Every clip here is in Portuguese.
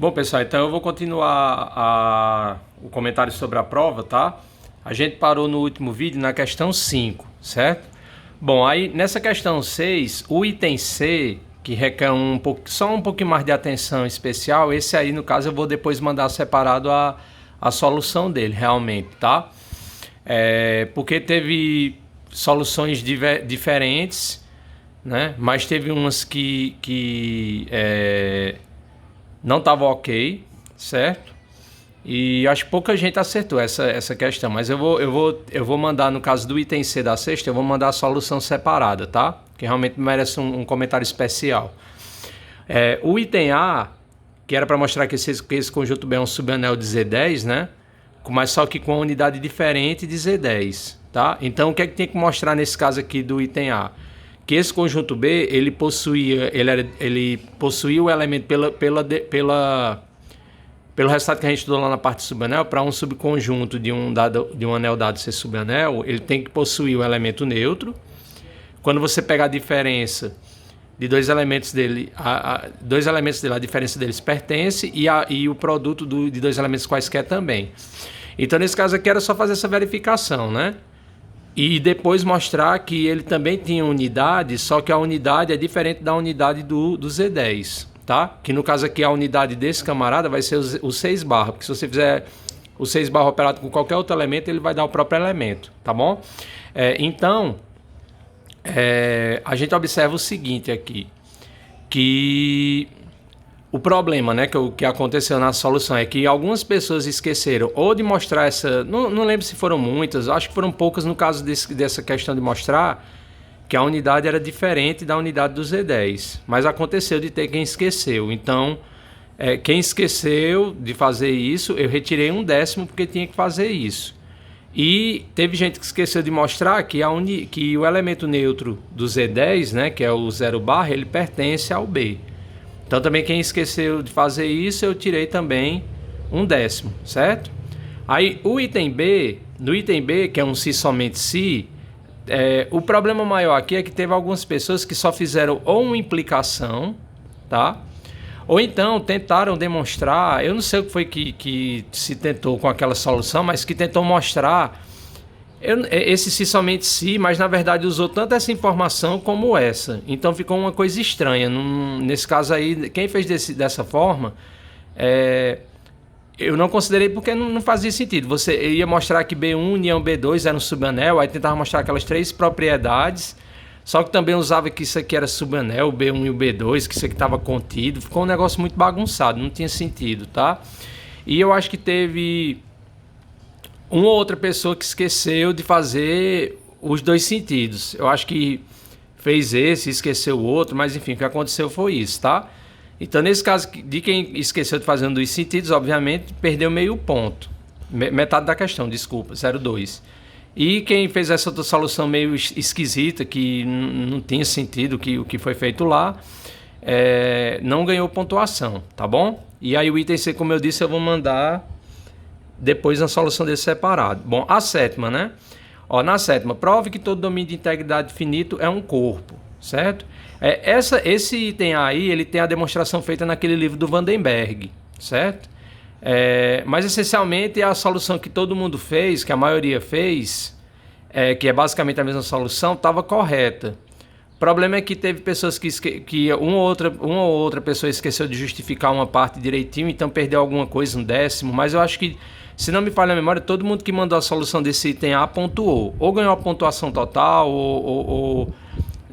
Bom, pessoal, então eu vou continuar o comentário sobre a prova, tá? A gente parou no último vídeo na questão 5, certo? Bom, aí nessa questão 6, o item C, que requer só um pouquinho mais de atenção especial, esse aí, no caso, eu vou depois mandar separado a solução dele, realmente, tá? Porque teve soluções diferentes, né? Mas teve umas que não estava ok, certo? E acho que pouca gente acertou essa questão, mas eu vou mandar, no caso do item C da sexta, eu vou mandar a solução separada, tá? Que realmente merece um comentário especial. O item A, que era para mostrar que esse conjunto B é um subanel de Z10, né? Mas só que com uma unidade diferente de Z10, tá? Então o que é que tem que mostrar nesse caso aqui do item A? Que esse conjunto B, ele possuía o elemento pelo resultado que a gente estudou lá na parte subanel, para um subconjunto de um anel dado ser subanel, ele tem que possuir o elemento neutro. Quando você pegar a diferença de dois elementos dele, a diferença deles pertence e o produto de dois elementos quaisquer também. Então, nesse caso aqui, era só fazer essa verificação, né? E depois mostrar que ele também tinha unidade, só que a unidade é diferente da unidade do Z10, tá? Que no caso aqui a unidade desse camarada vai ser o 6 barra, porque se você fizer o 6 barra operado com qualquer outro elemento, ele vai dar o próprio elemento, tá bom? Então, a gente observa o seguinte aqui, que o problema, né, que aconteceu na solução é que algumas pessoas esqueceram ou de mostrar essa... Não lembro se foram muitas, acho que foram poucas no caso dessa questão de mostrar que a unidade era diferente da unidade do Z10. Mas aconteceu de ter quem esqueceu. Então, quem esqueceu de fazer isso, eu retirei 1/10 porque tinha que fazer isso. E teve gente que esqueceu de mostrar que o elemento neutro do Z10, né, que é o 0 barra, ele pertence ao B. Então também quem esqueceu de fazer isso, eu tirei também 1/10, certo? Aí no item B, que é um se somente se, o problema maior aqui é que teve algumas pessoas que só fizeram ou uma implicação, tá? Ou então tentaram demonstrar, eu não sei o que foi que se tentou com aquela solução, mas que tentou mostrar esse se somente se, mas na verdade usou tanto essa informação como essa. Então ficou uma coisa estranha. Nesse caso aí, quem fez dessa forma, eu não considerei porque não fazia sentido. Você ia mostrar que B1 união B2 era um subanel, aí tentava mostrar aquelas três propriedades, só que também usava que isso aqui era subanel, o B1 e o B2, que isso aqui estava contido. Ficou um negócio muito bagunçado, não tinha sentido, tá? E eu acho que teve uma ou outra pessoa que esqueceu de fazer os dois sentidos. Eu acho que fez esse, esqueceu o outro, mas enfim, o que aconteceu foi isso, tá? Então, nesse caso de quem esqueceu de fazer um dos sentidos, obviamente, perdeu meio ponto. Metade da questão, desculpa, 0,2. E quem fez essa outra solução meio esquisita, que não tinha sentido o que foi feito lá, não ganhou pontuação, tá bom? E aí o item C, como eu disse, eu vou mandar depois na solução desse separado. Bom, a sétima, né? Na sétima, prove que todo domínio de integridade finito é um corpo, certo? Esse item aí, ele tem a demonstração feita naquele livro do Vandenberg, certo? Mas essencialmente a solução que todo mundo fez, que a maioria fez, que é basicamente a mesma solução, estava correta. O problema é que teve pessoas que uma ou outra pessoa esqueceu de justificar uma parte direitinho, então perdeu alguma coisa, 1/10, mas eu acho que, se não me falha a memória, todo mundo que mandou a solução desse item A pontuou. Ou ganhou a pontuação total, ou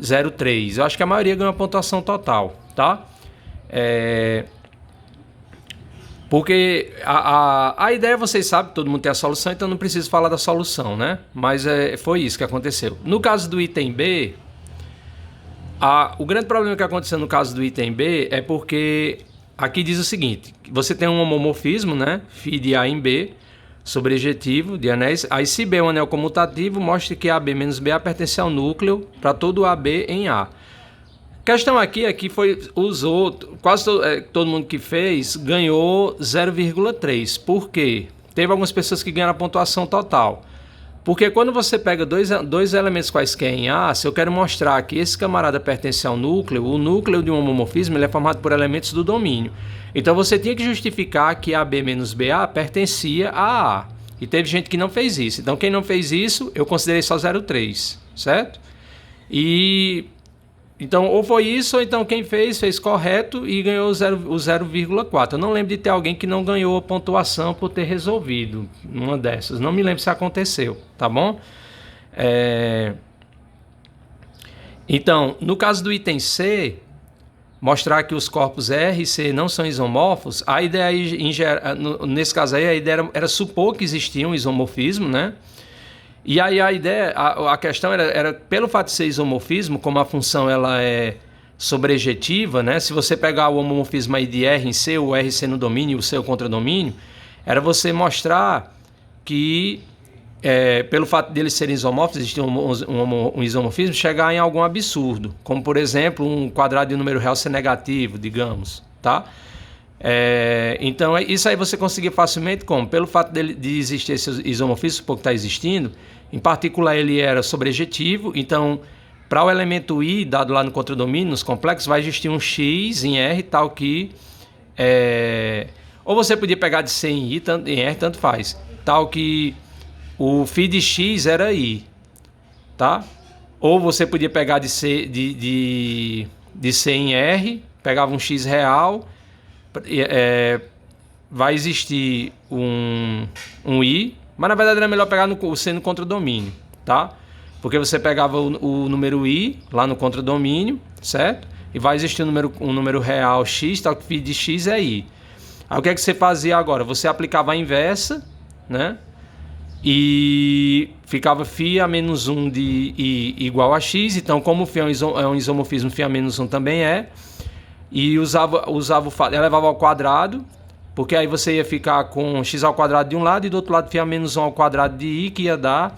0,3. Eu acho que a maioria ganhou a pontuação total, tá? Porque a ideia, vocês sabem, todo mundo tem a solução, então não preciso falar da solução, né? Mas foi isso que aconteceu. No caso do item B, o grande problema que aconteceu no caso do item B é porque aqui diz o seguinte: você tem um homomorfismo, né? Φ de A em B, sobrejetivo de anéis. Aí, se B é um anel comutativo, mostre que AB menos BA pertence ao núcleo para todo AB em A. A questão aqui é que quase todo mundo que fez ganhou 0,3. Por quê? Teve algumas pessoas que ganharam a pontuação total. Porque quando você pega dois elementos quaisquer em A, se eu quero mostrar que esse camarada pertence ao núcleo, o núcleo de um homomorfismo ele é formado por elementos do domínio. Então você tinha que justificar que AB menos BA pertencia a A. E teve gente que não fez isso. Então quem não fez isso, eu considerei só 0,3, certo? Então, ou foi isso, ou então quem fez correto e ganhou o 0,4. Eu não lembro de ter alguém que não ganhou a pontuação por ter resolvido uma dessas. Não me lembro se aconteceu, tá bom? Então, no caso do item C, mostrar que os corpos R e C não são isomorfos, a ideia, nesse caso aí, a ideia era supor que existia um isomorfismo, né? E aí a ideia, a questão era pelo fato de ser isomorfismo, como a função ela é sobrejetiva, né? Se você pegar o homomorfismo aí de R em C, o R C no domínio e o C o contradomínio, era você mostrar que pelo fato de eles serem isomorfos, existe um isomorfismo, chegar em algum absurdo, como por exemplo um quadrado de um número real ser negativo, digamos, tá? Então isso aí você conseguia facilmente como? Pelo fato de existir esse isomorfismo, porque está existindo, em particular ele era sobrejetivo, então para o elemento I dado lá no contradomínio, nos complexos, vai existir um X em R tal que ou você podia pegar de C em I, em R tanto faz, tal que o φ de X era I, tá? Ou você podia pegar de C, de C em R, pegava um X real, vai existir um I, mas na verdade era melhor pegar o C no contradomínio, tá? Porque você pegava o número I lá no contradomínio, certo? E vai existir um número real X, tal que φ de X é I. Aí o que é que você fazia agora? Você aplicava a inversa, né? E ficava φ a menos 1 de I igual a X. Então, como o φ é um isomorfismo, φ a menos 1 também é. E usava o fato, elevava ao quadrado, porque aí você ia ficar com x ao quadrado de um lado e do outro lado φ a menos 1 ao quadrado de I, que ia dar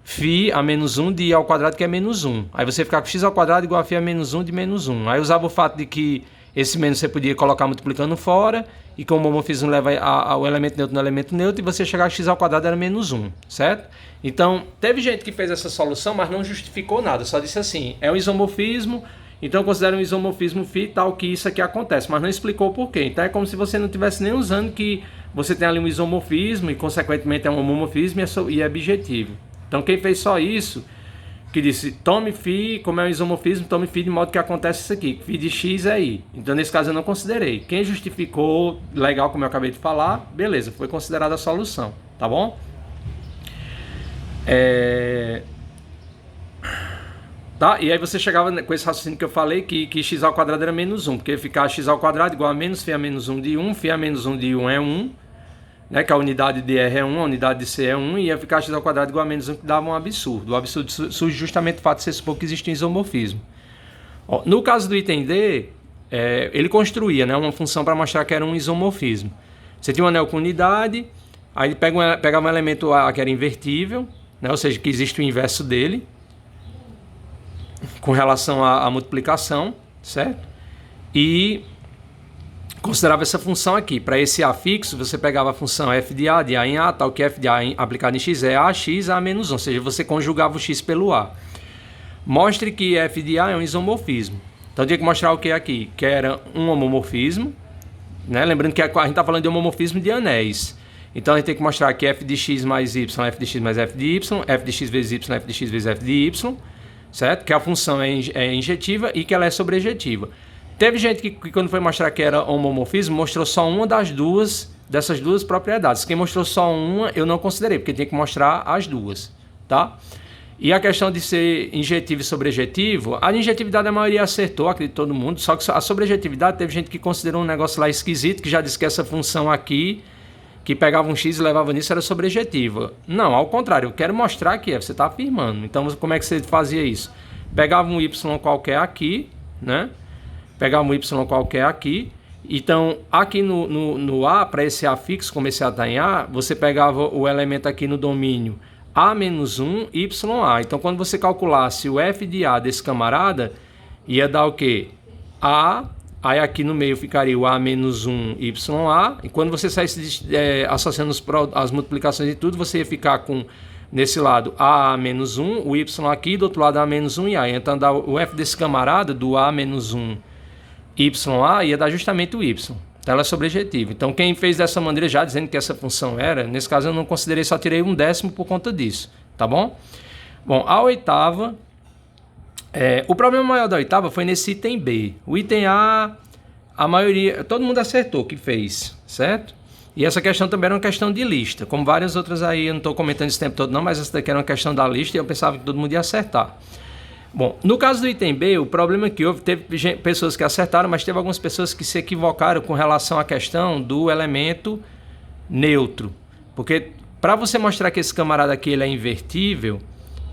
φ a menos 1 de I ao quadrado, que é menos 1. Aí você ia ficar com x ao quadrado igual a φ a menos 1 de menos 1. Aí usava o fato de que esse menos você podia colocar multiplicando fora, e como o homomorfismo leva o elemento neutro no elemento neutro, e você chegar a x ao quadrado era menos 1, certo? Então, teve gente que fez essa solução, mas não justificou nada, só disse assim, é um isomorfismo, então considera um isomorfismo φ tal que isso aqui acontece, mas não explicou o porquê. Então é como se você não estivesse nem usando que você tem ali um isomorfismo e consequentemente é um homomorfismo e é bijetivo. Então quem fez só isso, que disse, tome φ, como é um isomorfismo, tome φ de modo que acontece isso aqui, φ de x é I. Então nesse caso eu não considerei. Quem justificou, legal como eu acabei de falar, beleza, foi considerada a solução, tá bom? Tá? E aí você chegava com esse raciocínio que eu falei, que x ao quadrado era menos 1, porque ficar x ao quadrado igual a menos φ a menos 1 de 1, φ a menos 1 de 1 é 1, né, que a unidade de R é 1, a unidade de C é 1, e ia ficar x ao quadrado igual a menos 1, que dava um absurdo. O absurdo surge justamente do fato de você supor que existe um isomorfismo. Ó, no caso do item D, ele construía, né, uma função para mostrar que era um isomorfismo. Você tinha um anel com unidade, aí ele pegava um elemento A que era invertível, né, ou seja, que existe o inverso dele, com relação à multiplicação, certo? E considerava essa função aqui. Para esse A fixo, você pegava a função f de A em A, tal que f de A aplicado em x é AX A menos 1, ou seja, você conjugava o x pelo A. Mostre que f de A é um isomorfismo. Então, eu tinha que mostrar o que aqui? Que era um homomorfismo, né? Lembrando que a gente está falando de homomorfismo de anéis. Então, a gente tem que mostrar que f de x mais y, f de x mais f de y, f de x vezes y, f de x vezes f de y, certo? Que a função é injetiva e que ela é sobrejetiva. Teve gente que quando foi mostrar que era homomorfismo, mostrou só uma dessas duas propriedades. Quem mostrou só uma, eu não considerei, porque tinha que mostrar as duas, tá? E a questão de ser injetivo e sobrejetivo, a injetividade a maioria acertou, acredito todo mundo, só que a sobrejetividade teve gente que considerou um negócio lá esquisito, que já disse que essa função aqui, que pegava um x e levava nisso, era sobrejetiva. Não, ao contrário, eu quero mostrar que você está afirmando. Então, como é que você fazia isso? Pegava um y qualquer aqui, né? Pegava um y qualquer aqui. Então, aqui no A, para esse A fixo, como esse A está em A, você pegava o elemento aqui no domínio A menos 1, YA. Então, quando você calculasse o f de A desse camarada, ia dar o quê? A, aí aqui no meio ficaria o A menos 1, YA. E quando você saísse associando as multiplicações e tudo, você ia ficar com nesse lado A menos 1, o Y aqui, do outro lado A menos 1 e A. Então dá o F desse camarada, do A menos 1, YA, ia dar justamente o Y. Então ela é sobrejetiva. Então quem fez dessa maneira, já dizendo que essa função era, nesse caso eu não considerei, só tirei 1/10 por conta disso, tá bom? Bom, a oitava, o problema maior da oitava foi nesse item B. O item A, a maioria, todo mundo acertou que fez, certo? E essa questão também era uma questão de lista, como várias outras aí, eu não estou comentando esse tempo todo não, mas essa daqui era uma questão da lista e eu pensava que todo mundo ia acertar. Bom, no caso do item B, o problema que houve, teve pessoas que acertaram, mas teve algumas pessoas que se equivocaram com relação à questão do elemento neutro. Porque para você mostrar que esse camarada aqui ele é invertível,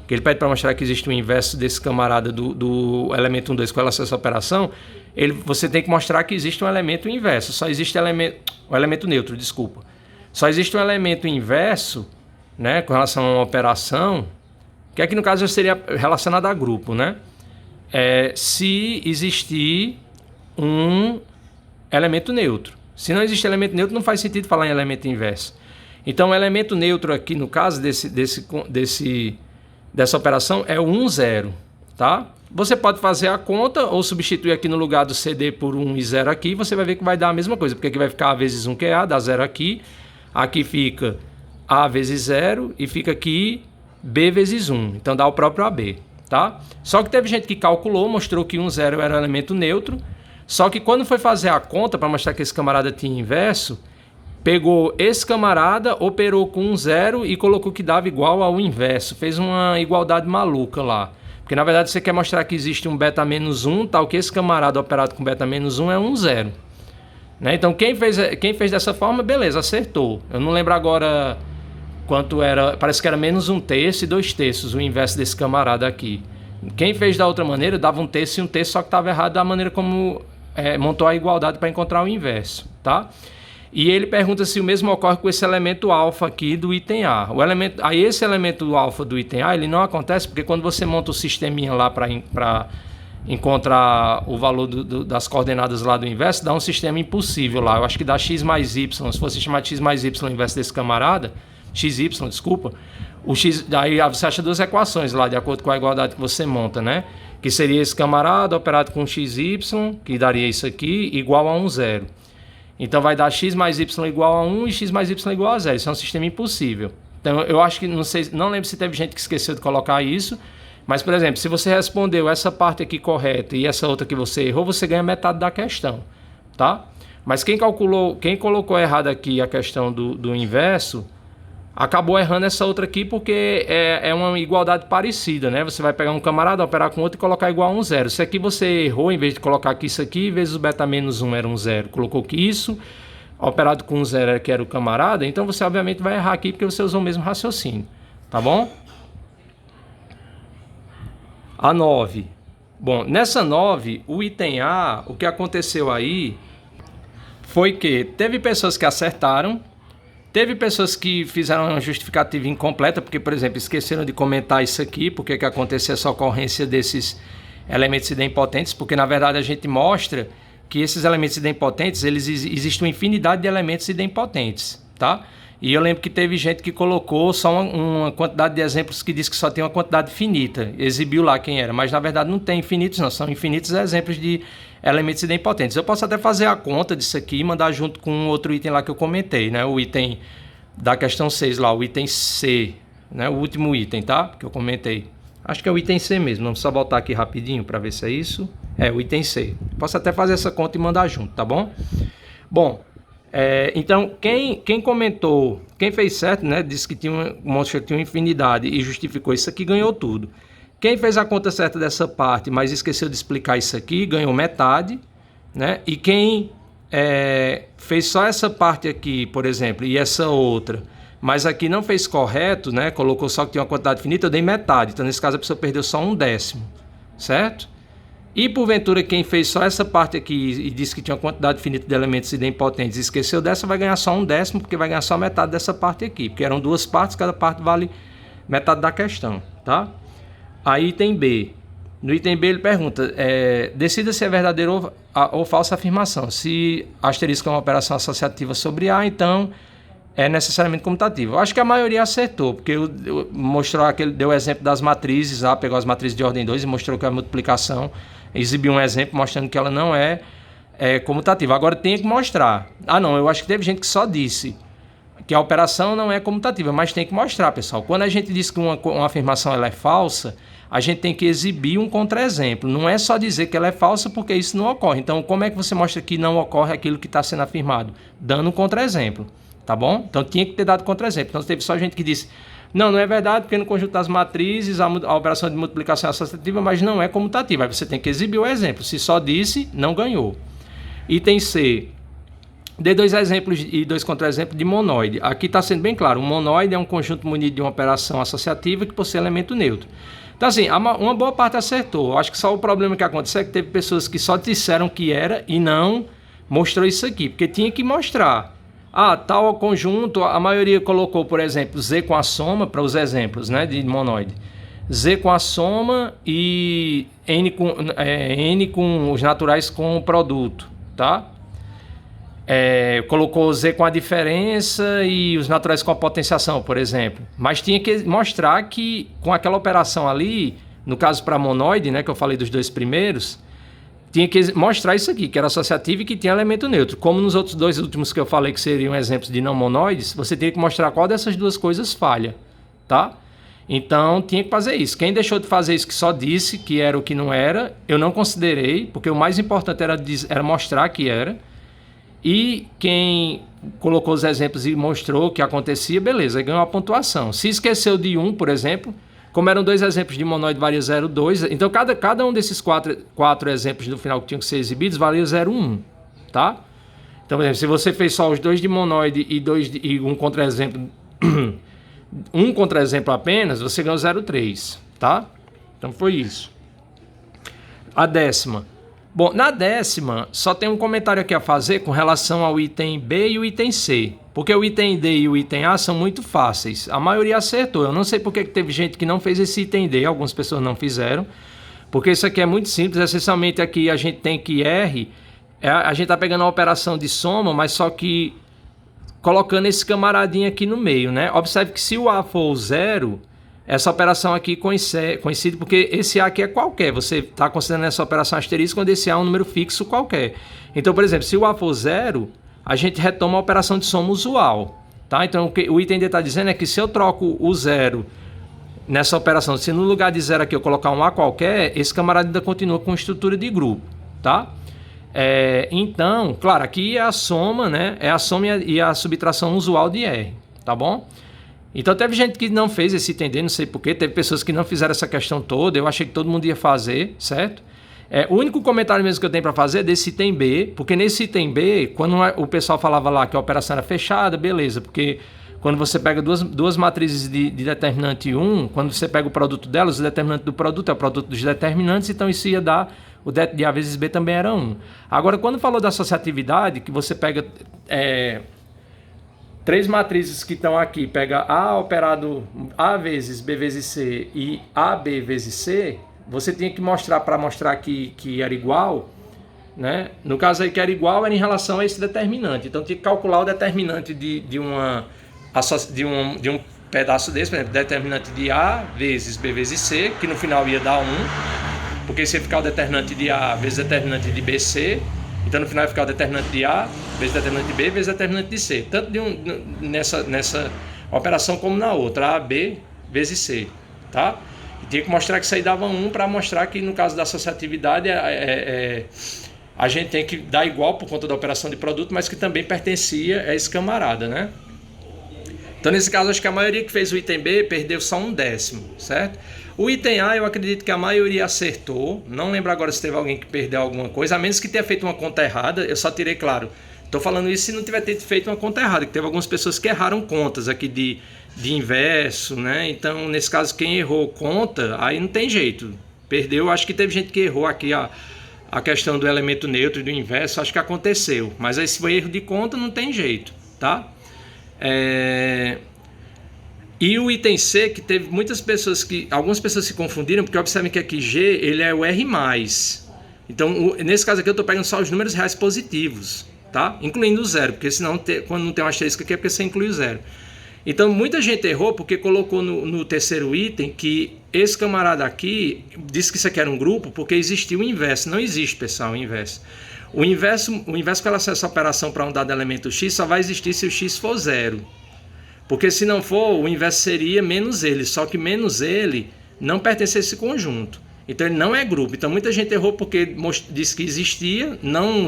que ele pede para mostrar que existe um inverso desse camarada do elemento 1, 2 com relação a essa operação, você tem que mostrar que existe um elemento inverso. Só existe um elemento neutro, desculpa. Só existe um elemento inverso, né, com relação a uma operação, que aqui no caso seria relacionado a grupo, né? Se existir um elemento neutro. Se não existe elemento neutro, não faz sentido falar em elemento inverso. Então, o elemento neutro aqui, no caso dessa operação, é o 1, 0, tá? Você pode fazer a conta ou substituir aqui no lugar do CD por 1 e 0 aqui, você vai ver que vai dar a mesma coisa, porque aqui vai ficar A vezes 1, que é A, dá 0 aqui. Aqui fica A vezes 0 e fica aqui B vezes 1, então dá o próprio AB, tá? Só que teve gente que calculou, mostrou que 1, 0 era um elemento neutro, só que quando foi fazer a conta para mostrar que esse camarada tinha inverso, pegou esse camarada, operou com 1, 0 e colocou que dava igual ao inverso, fez uma igualdade maluca lá. Porque na verdade você quer mostrar que existe um beta menos 1, tal que esse camarada operado com beta menos 1 é 1, 0. Né? Então quem fez dessa forma, beleza, acertou. Eu não lembro agora quanto era, parece que era menos 1/3 e 2/3 o inverso desse camarada aqui. Quem fez da outra maneira dava 1/3 e 1/3, só que estava errado da maneira como montou a igualdade para encontrar o inverso, tá? E ele pergunta se o mesmo ocorre com esse elemento alfa aqui do item A. Esse elemento alfa do item A, ele não acontece porque quando você monta o sisteminha lá para encontrar o valor das coordenadas lá do inverso, dá um sistema impossível lá. Eu acho que dá x mais y. Se fosse chamar x mais y o inverso desse camarada, xy, desculpa, aí você acha duas equações lá, de acordo com a igualdade que você monta, né? Que seria esse camarada operado com xy, que daria isso aqui, igual a 1, 0. Então vai dar x mais y igual a 1 e x mais y igual a 0. Isso é um sistema impossível. Então eu acho que, não lembro se teve gente que esqueceu de colocar isso, mas, por exemplo, se você respondeu essa parte aqui correta e essa outra que você errou, você ganha metade da questão, tá? Mas quem colocou errado aqui a questão do inverso, acabou errando essa outra aqui porque é uma igualdade parecida, né? Você vai pegar um camarada, operar com outro e colocar igual a 1, 0. Se aqui você errou, em vez de colocar aqui isso aqui, vezes o beta menos 1 era 1, 0, colocou que isso, operado com 1, 0 que era o camarada, então você obviamente vai errar aqui porque você usou o mesmo raciocínio, tá bom? A 9. Bom, nessa 9, o item A, o que aconteceu aí foi que teve pessoas que acertaram, teve pessoas que fizeram uma justificativa incompleta, porque, por exemplo, esqueceram de comentar isso aqui, porque que aconteceu essa ocorrência desses elementos idempotentes, porque, na verdade, a gente mostra que esses elementos idempotentes, existe uma infinidade de elementos idempotentes, tá? E eu lembro que teve gente que colocou só uma quantidade de exemplos que diz que só tem uma quantidade finita, exibiu lá quem era, mas, na verdade, não tem infinitos, não, são infinitos exemplos de elementos idempotentes. Eu posso até fazer a conta disso aqui e mandar junto com outro item lá que eu comentei, né? O item da questão 6 lá, o item C, né? O último item, tá? Que eu comentei. Acho que é o item C mesmo. Vamos só voltar aqui rapidinho para ver se é isso. É, o item C. Posso até fazer essa conta e mandar junto, tá bom? Bom, então, quem comentou, quem fez certo, né? Disse que tinha uma infinidade e justificou isso aqui, ganhou tudo. Quem fez a conta certa dessa parte, mas esqueceu de explicar isso aqui, ganhou metade, né? E quem fez só essa parte aqui, por exemplo, e essa outra, mas aqui não fez correto, né? Colocou só que tinha uma quantidade finita, eu dei metade. Então, nesse caso, a pessoa perdeu só 1/10, certo? E, porventura, quem fez só essa parte aqui e disse que tinha uma quantidade finita de elementos idempotentes e esqueceu dessa, vai ganhar só 1/10, porque vai ganhar só metade dessa parte aqui, porque eram duas partes, cada parte vale metade da questão, tá? Aí item B. No item B ele pergunta, decida se é verdadeira ou falsa a afirmação. Se asterisco é uma operação associativa sobre A, então é necessariamente comutativa. Eu acho que a maioria acertou, porque deu o exemplo das matrizes, pegou as matrizes de ordem 2 e mostrou que a multiplicação, exibiu um exemplo mostrando que ela não é comutativa. Agora tem que mostrar. Não, eu acho que teve gente que só disse que a operação não é comutativa, mas tem que mostrar, pessoal. Quando a gente diz que uma afirmação ela é falsa, a gente tem que exibir um contra-exemplo. Não é só dizer que ela é falsa, porque isso não ocorre. Então, como é que você mostra que não ocorre aquilo que está sendo afirmado? Dando um contra-exemplo. Tá bom? Então tinha que ter dado contra-exemplo. Então teve só gente que disse, não é verdade, porque no conjunto das matrizes a operação de multiplicação é associativa, mas não é comutativa. Aí você tem que exibir o exemplo. Se só disse, não ganhou. Item C. Dê 2 exemplos e 2 contra-exemplos de monoide. Aqui está sendo bem claro. Um monoide é um conjunto munido de uma operação associativa que possui elemento neutro. Então assim, uma boa parte acertou. Eu acho que só o problema que aconteceu é que teve pessoas que só disseram que era e não mostrou isso aqui. Porque tinha que mostrar. Tal conjunto, a maioria colocou, por exemplo, Z com a soma, para os exemplos, né, de monoide. Z com a soma e N com os naturais com o produto, tá? Colocou Z com a diferença e os naturais com a potenciação, por exemplo. Mas tinha que mostrar que com aquela operação ali, no caso para monoide, né, que eu falei dos 2 primeiros, tinha que mostrar isso aqui, que era associativo e que tinha elemento neutro. Como nos outros 2 últimos que eu falei que seriam exemplos de não monoides, você tinha que mostrar qual dessas 2 coisas falha, tá? Então, tinha que fazer isso. Quem deixou de fazer isso, que só disse que era o que não era, eu não considerei, porque o mais importante era mostrar que era. E quem colocou os exemplos e mostrou que acontecia, beleza, aí ganhou a pontuação. Se esqueceu de um, por exemplo, como eram 2 exemplos de monoide, valia 0,2. Então, cada um desses 4 exemplos no final que tinham que ser exibidos, valia 0,1, tá? Então, por exemplo, se você fez só os 2 de monoide e um contra-exemplo, um contra-exemplo apenas, você ganhou 0,3, tá? Então, foi isso. A 10ª. Bom, na 10ª, só tem um comentário aqui a fazer com relação ao item B e o item C. Porque o item D e o item A são muito fáceis. A maioria acertou. Eu não sei porque que teve gente que não fez esse item D. Algumas pessoas não fizeram. Porque isso aqui é muito simples. Essencialmente aqui a gente tem que R. A gente está pegando a operação de soma, mas só que colocando esse camaradinho aqui no meio, né? Observe que se o A for 0, essa operação aqui coincide porque esse A aqui é qualquer. Você está considerando essa operação asterisco quando esse A é um número fixo qualquer. Então, por exemplo, se o A for 0... a gente retoma a operação de soma usual, tá? Então, o item D está dizendo é que se eu troco o 0 nessa operação, se no lugar de 0 aqui eu colocar um A qualquer, esse camarada ainda continua com estrutura de grupo, tá? Então, claro, aqui é a soma, né? É a soma e a subtração usual de R, tá bom? Então, teve gente que não fez esse item D, não sei porquê, teve pessoas que não fizeram essa questão toda, eu achei que todo mundo ia fazer, certo? O único comentário mesmo que eu tenho para fazer é desse item B, porque nesse item B, quando o pessoal falava lá que a operação era fechada, beleza, porque quando você pega duas matrizes de determinante 1, quando você pega o produto delas, o determinante do produto é o produto dos determinantes, então isso ia dar, o det de A vezes B também era 1. Agora, quando falou da associatividade, que você pega 3 matrizes que estão aqui, pega A operado A vezes B vezes C e AB vezes C, você tinha que mostrar, para mostrar que era igual, né? No caso aí que era igual, era em relação a esse determinante. Então tinha que calcular o determinante de um pedaço desse, por exemplo, determinante de A vezes B vezes C, que no final ia dar 1, porque se ia ficar o determinante de A vezes o determinante de BC, então no final ia ficar o determinante de A vezes o determinante de B vezes o determinante de C. Tanto nessa operação como na outra, A, B vezes C, tá? E tinha que mostrar que isso aí dava 1 para mostrar que no caso da associatividade a gente tem que dar igual por conta da operação de produto, mas que também pertencia a esse camarada, né? Então nesse caso acho que a maioria que fez o item B perdeu só 1/10, certo? O item A eu acredito que a maioria acertou, não lembro agora se teve alguém que perdeu alguma coisa, a menos que tenha feito uma conta errada, eu só tirei, claro, estou falando isso se não tiver feito uma conta errada, que teve algumas pessoas que erraram contas aqui de inverso, né? Então, nesse caso, quem errou conta, aí não tem jeito. Perdeu, acho que teve gente que errou aqui a questão do elemento neutro e do inverso, acho que aconteceu. Mas aí se foi erro de conta, não tem jeito, tá? E o item C, que teve algumas pessoas se confundiram, porque observem que aqui G, ele é o R+. Então, nesse caso aqui eu estou pegando só os números reais positivos, tá? Incluindo o zero, porque senão quando não tem um asterisco aqui é porque você inclui o zero. Então muita gente errou porque colocou no terceiro item que esse camarada aqui disse que isso aqui era um grupo porque existia o inverso. Não existe, pessoal, o inverso. O inverso com relação a essa operação para um dado elemento x só vai existir se o x for zero. Porque se não for, o inverso seria menos ele, só que menos ele não pertence a esse conjunto. Então ele não é grupo. Então muita gente errou porque disse que existia, não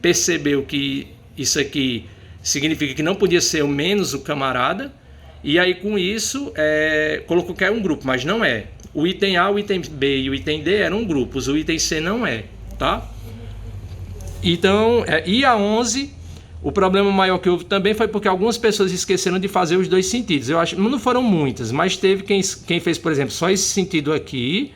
percebeu que isso aqui significa que não podia ser o menos o camarada, e aí com isso colocou que é um grupo, mas não é. O item A, o item B e o item D eram grupos, o item C não é, tá? Então, e a 11, o problema maior que houve também foi porque algumas pessoas esqueceram de fazer os dois sentidos. Eu acho, não foram muitas, mas teve quem fez, por exemplo, só esse sentido aqui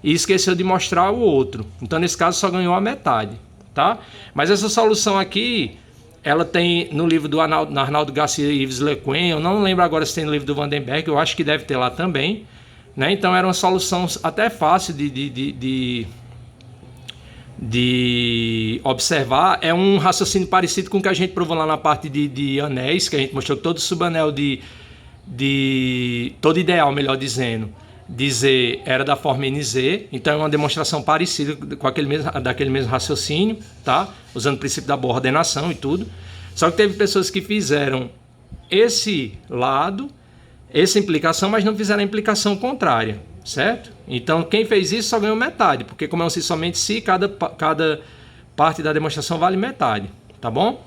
e esqueceu de mostrar o outro. Então, nesse caso, só ganhou a metade, tá? Mas essa solução aqui, ela tem no livro do Arnaldo Garcia e Yves Lequen, eu não lembro agora se tem no livro do Vandenberg, eu acho que deve ter lá também, né? Então, era uma solução até fácil de observar. É um raciocínio parecido com o que a gente provou lá na parte de anéis, que a gente mostrou que todo subanel todo ideal, melhor dizendo, de Z era da forma NZ, então é uma demonstração parecida com daquele mesmo raciocínio, tá? Usando o princípio da boa ordenação e tudo. Só que teve pessoas que fizeram esse lado, essa implicação, mas não fizeram a implicação contrária, certo? Então quem fez isso só ganhou metade, porque como é um si somente si, cada parte da demonstração vale metade, tá bom?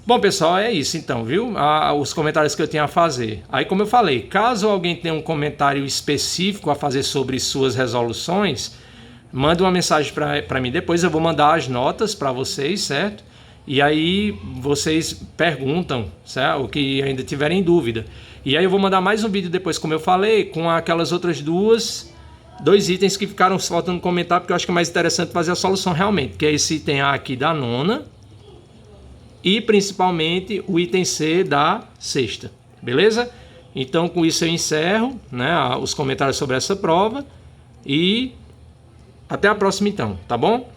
Bom, pessoal, é isso então, viu? Os comentários que eu tinha a fazer. Aí, como eu falei, caso alguém tenha um comentário específico a fazer sobre suas resoluções, manda uma mensagem para mim depois, eu vou mandar as notas para vocês, certo? E aí vocês perguntam, certo? O que ainda tiverem dúvida. E aí eu vou mandar mais um vídeo depois, como eu falei, com aquelas outras dois itens que ficaram faltando comentar, porque eu acho que é mais interessante fazer a solução realmente, que é esse item A aqui da nona, e principalmente o item C da sexta, beleza? Então com isso eu encerro, né, os comentários sobre essa prova e até a próxima então, tá bom?